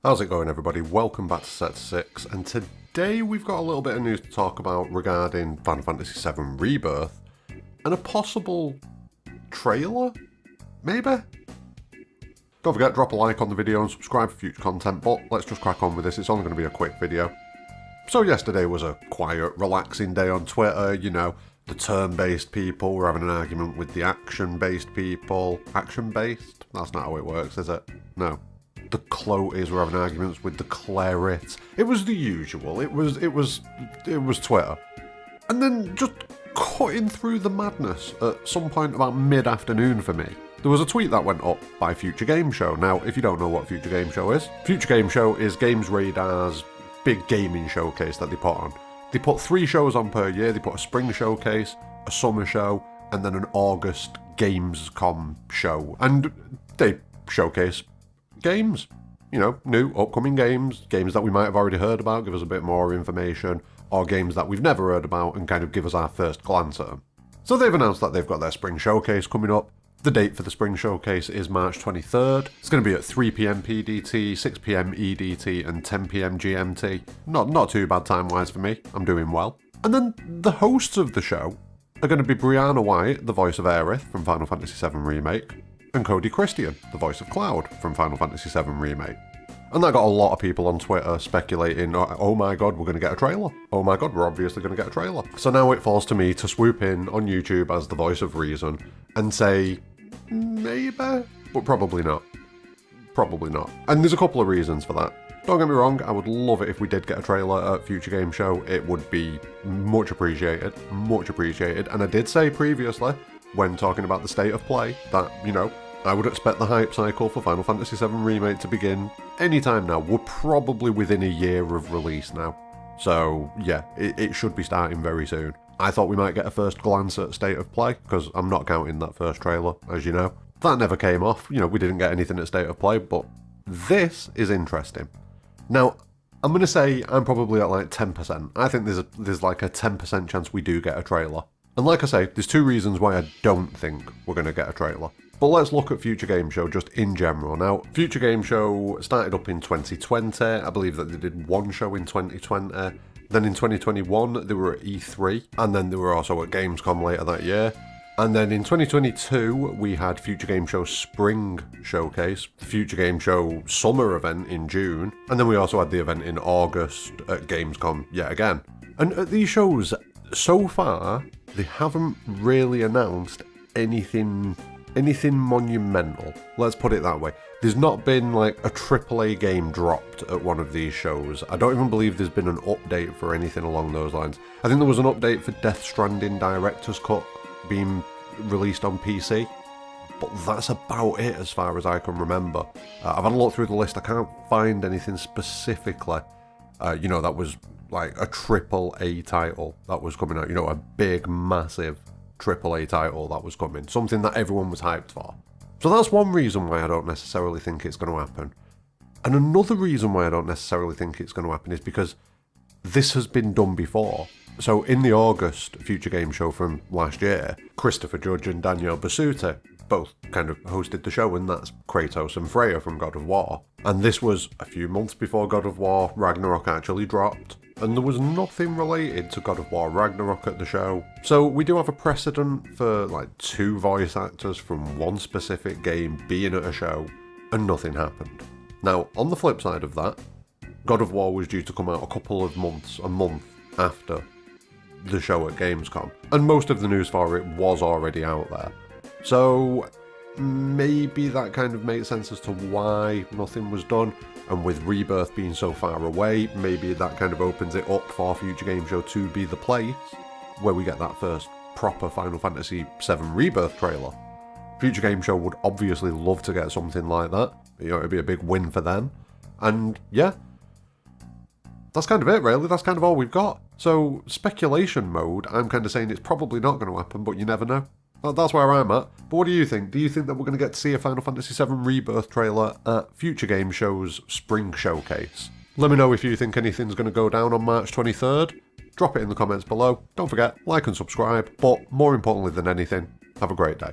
How's it going, everybody? Welcome back to Set 6, and today we've got a little bit of news to talk about regarding Final Fantasy VII Rebirth and a possible trailer, maybe? Don't forget, drop a like on the video and subscribe for future content, but let's just crack on with this. It's only going to be a quick video. So yesterday was a quiet, relaxing day on Twitter. You know, the turn-based people were having an argument with the action-based people. Action-based? That's not how it works, is it? No. The Cloties were having arguments with the Clarets. It was the usual. It was Twitter. And then just cutting through the madness at some point about mid-afternoon for me, there was a tweet that went up by Future Game Show. Now, if you don't know what Future Game Show is, Future Game Show is Games Radar's big gaming showcase that they put on. They put 3 shows on per year. They put a spring showcase, a summer show, and then an August Gamescom show. And they showcase games, you know, new upcoming games that we might have already heard about, give us a bit more information, or games that we've never heard about and kind of give us our first glance at them. So they've announced that they've got their spring showcase coming up. The date for the spring showcase is March 23rd. It's going to be at 3 PM PDT, 6 PM EDT, and 10 PM GMT. Not too bad time-wise for me. I'm doing well. And then the hosts of the show are going to be Briana White, the voice of Aeriths from Final Fantasy VII Remake, and Cody Christian, the voice of Cloud from Final Fantasy VII Remake. And that got a lot of people on Twitter speculating, oh my god, we're going to get a trailer. Oh my god, we're obviously going to get a trailer. So now it falls to me to swoop in on YouTube as the voice of reason and say, maybe, but probably not. Probably not. And there's a couple of reasons for that. Don't get me wrong, I would love it if we did get a trailer at Future Game Show. It would be much appreciated, much appreciated. And I did say previously, when talking about the state of play, that, you know, I would expect the hype cycle for Final Fantasy VII Remake to begin anytime now. We're probably within a year of release now. So, yeah, it should be starting very soon. I thought we might get a first glance at State of Play, because I'm not counting that first trailer, as you know. That never came off. You know, we didn't get anything at State of Play, but this is interesting. Now, I'm going to say I'm probably at like 10%. I think there's like a 10% chance we do get a trailer. And like I say, there's 2 reasons why I don't think we're going to get a trailer. But let's look at Future Game Show just in general. Now, Future Game Show started up in 2020. I believe that they did 1 show in 2020. Then in 2021, they were at E3. And then they were also at Gamescom later that year. And then in 2022, we had Future Game Show Spring Showcase, the Future Game Show Summer event in June. And then we also had the event in August at Gamescom yet again. And at these shows, so far, they haven't really announced anything monumental. Let's put it that way. There's not been like a AAA game dropped at one of these shows. I don't even believe there's been an update for anything along those lines. I think there was an update for Death Stranding Director's Cut being released on PC, but that's about it as far as I can remember. I've had a look through the list. I can't find anything specifically, you know, that was like a AAA title that was coming out, you know, a big, massive AAA title that was coming, something that everyone was hyped for. So that's one reason why I don't necessarily think it's going to happen. And another reason why I don't necessarily think it's going to happen is because this has been done before. So in the August Future Game Show from last year, Christopher Judge and Danielle Basutti both kind of hosted the show, and that's Kratos and Freya from God of War. And this was a few months before God of War Ragnarok actually dropped. And there was nothing related to God of War Ragnarok at the show. So we do have a precedent for like 2 voice actors from one specific game being at a show, and nothing happened. Now, on the flip side of that, God of War was due to come out a month after the show at Gamescom. And most of the news for it was already out there. So maybe that kind of makes sense as to why nothing was done. And with Rebirth being so far away, maybe that kind of opens it up for Future Game Show to be the place where we get that first proper Final Fantasy VII Rebirth trailer. Future Game Show would obviously love to get something like that. You know, it'd be a big win for them. And yeah, that's kind of it really. That's kind of all we've got. So speculation mode, I'm kind of saying it's probably not going to happen, but you never know. That's where I'm at. But what do you think? Do you think that we're going to get to see a Final Fantasy VII Rebirth trailer at Future Game Show's Spring Showcase? Let me know if you think anything's going to go down on March 23rd. Drop it in the comments below. Don't forget, like and subscribe. But more importantly than anything, have a great day.